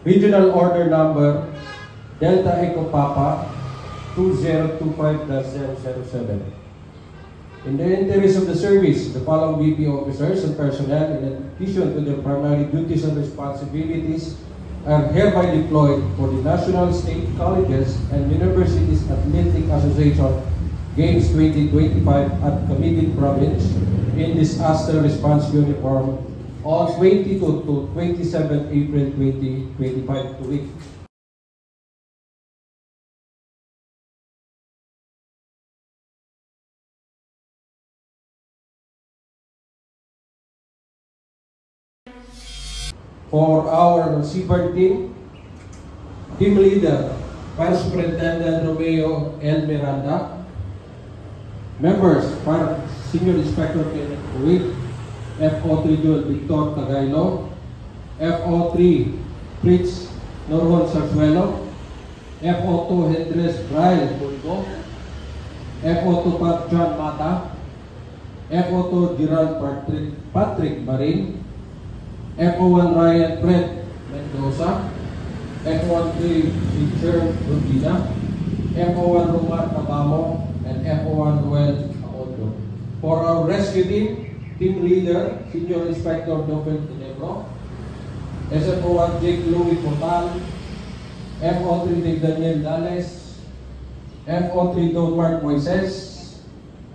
Regional Order Number Delta Echo Papa 2025-007. In the interest of the service, the following VP officers and personnel, in addition to their primary duties and responsibilities, are hereby deployed for the National State Colleges and Universities Athletic Association Games 2025 at Camiguin Province in disaster response uniform on 22 to 27 April 2025 2 weeks. For our Seabird team leader, Fire Superintendent Romeo L. Miranda. Members, Fire Senior Inspector Kenneth Ruiz, FO3 Joel Victor Tagailo, FO3 Fritz Norhon Sarsuelo, FO2 Hendres Braille Bulgo, FO2 Pat John Mata, FO2 Gerald Patrick Marin, FO1 Ryan Fred Mendoza, FO13 Richard Rubina, FO1 Romar Cabamo, and FO1 Noel Amodio. For our rescue team leader, Senior Inspector Dovel Tenebro, SFO1 Jake Louis Portal, FO3 Dave Daniel Dales, FO3 Don Mark Moises,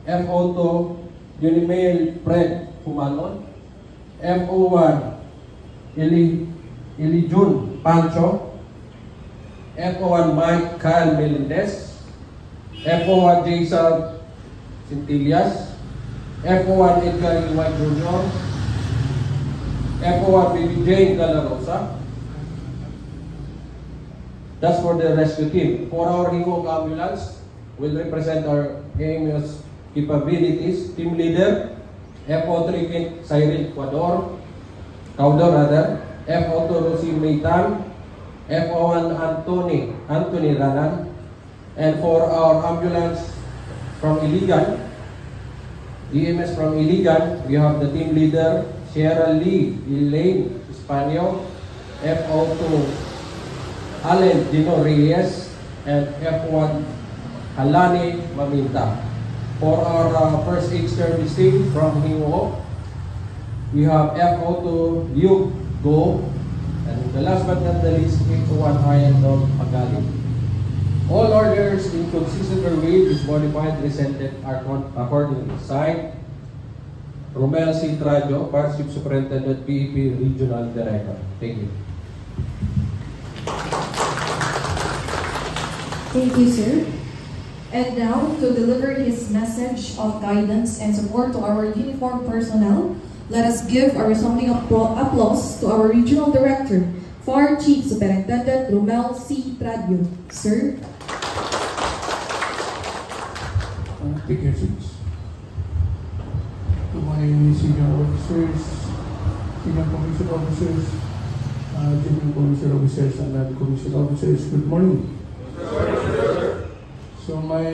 FO2 Unimail Fred Humanon, FO1 Elijun Pancho, FO1 Mike Kyle Melendez, FO1 Jason Centillas, FO1 Edgar Iway Jr., FO1 Baby Jane Galarosa. That's for the rescue team. For our Hingog ambulance, will represent our AMS capabilities. Team leader, FO3 Cyril Caudor, FO2 Rosie Maitan, FO1 Anthony Ranan. And for our ambulance from Iligan, EMS from Iligan, we have the team leader, Sierra Lee Elaine Espanol, FO2 Allen Dino Reyes, and F1 Halani Maminta. For our first aid service team from Hingo, we have FO2 Liu Go, and the last but not the least, F1 Ryan Dog Pagali. All orders in consistent way dismodified presented are accordingly. Signed, Romel C. Trajo, Fire Chief Superintendent, PEP Regional Director. Thank you. Thank you, sir. And now, to deliver his message of guidance and support to our uniformed personnel, let us give a resounding applause to our Regional Director, Fire Chief Superintendent Romel C. Trajo. Sir. Take your seats. To my senior officers, senior commission officers, junior commission officers, and non-commission officers, good morning. So my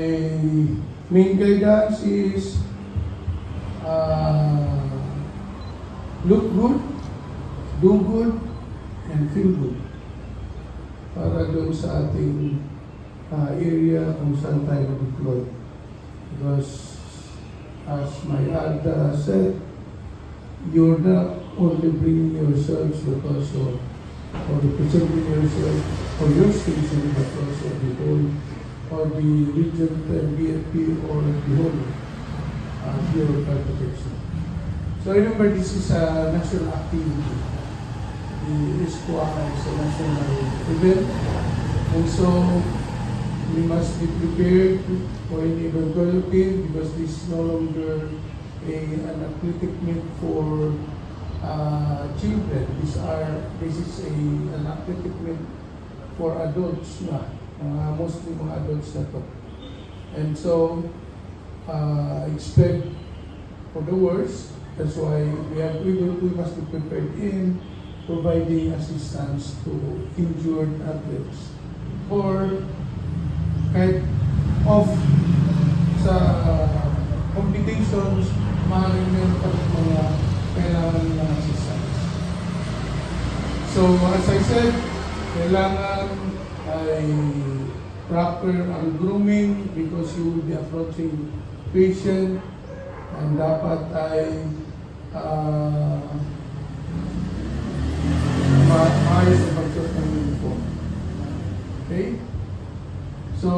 main guidance is look good, do good, and feel good. Para doon sa ating area kung saan tayo deploy. Because as my ADA said, you're not only bringing yourselves, but also or representing yourself for your station, but also the whole or the region, the BFP, or the whole Bureau of Fire Protection. So remember, this is a national activity. The ISQUA is a national event, and so we must be prepared for any eventuality, because this is no longer an athletic meet for children. This is an athletic meet for adults na, mostly mga adults na to. And so, expect for the worst. That's why we must be prepared in providing assistance to injured athletes. Or kahit off sa competitions, maaaring meron pa rin mga kailangan ng assistance. So, as I said, kailangan ay proper ang grooming because you will be approaching patient, and dapat ay maayos ang pagsuot ng uniform. Okay? So,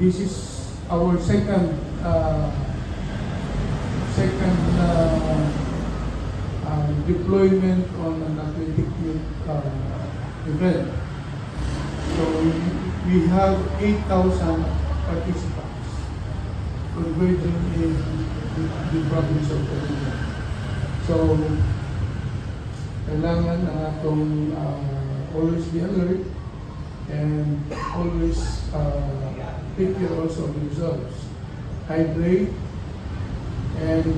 this is our second deployment on an athletic youth event. So we have 8,000 participants converging in the province of Quezon. So kailangan na itong always be alert and always take care also of the results. Hydrate. And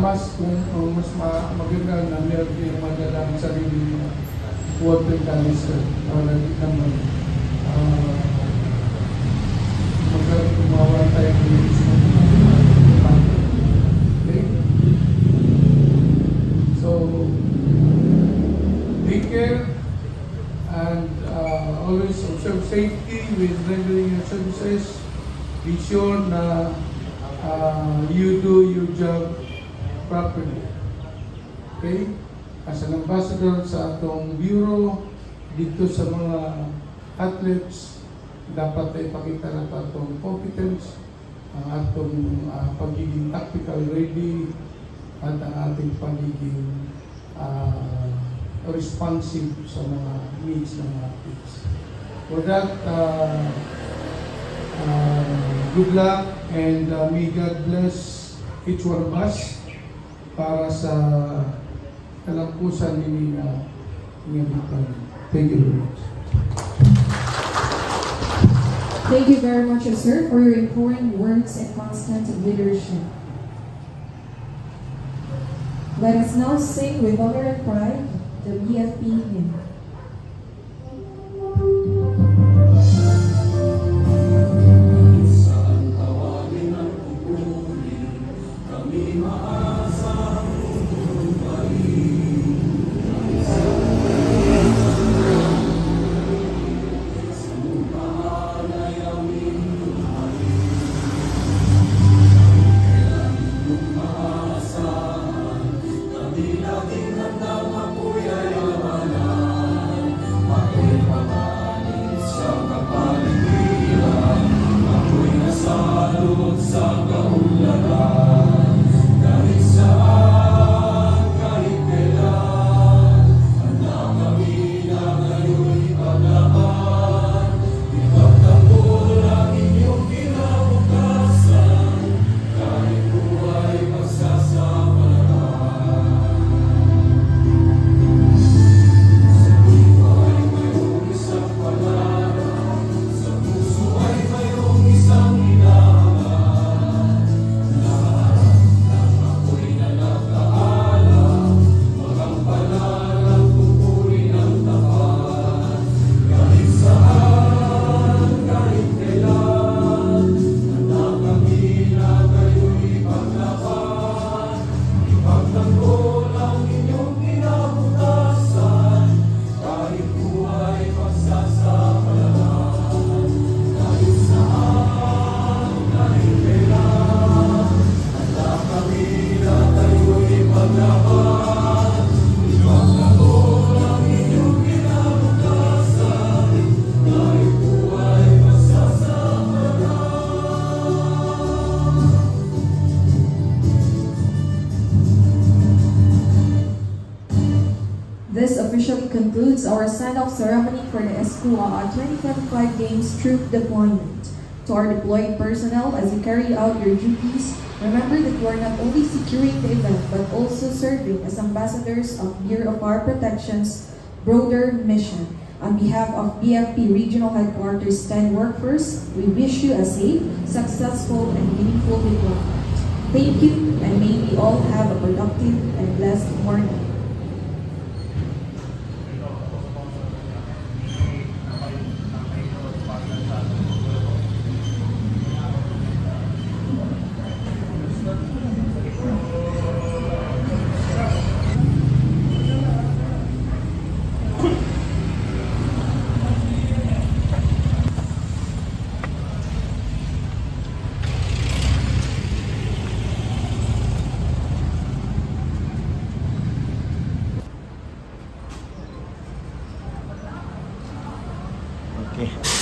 mas maganda na meron din madala ang sarili ng water canister para di naman tumawa tayo ng isang okay? So, take care and always observe safety with rendering your services. Be sure na you do your job properly. Okay? As an ambassador sa atong bureau, dito sa mga athletes, dapat ay pakita na atong competence, ang atong pagiging tactical ready, at ang ating pagiging responsive sa mga needs ng mga athletes. For that, good luck and may God bless each one of us para sa kalampusan nini na deployment. Thank you very much. Thank you very much, sir, for your important words and constant leadership. Let us now sing with honor and pride the BFP hymn. This officially concludes our sign-off ceremony for the ESCUA 2025 Games Troop Deployment. To our deployed personnel, as you carry out your duties, remember that you are not only securing the event, but also serving as ambassadors of Bureau of Fire Protection's broader mission. On behalf of BFP Regional Headquarters 10 workforce, we wish you a safe, successful, and meaningful deployment. Thank you, and may we all have a productive and blessed morning. Okay.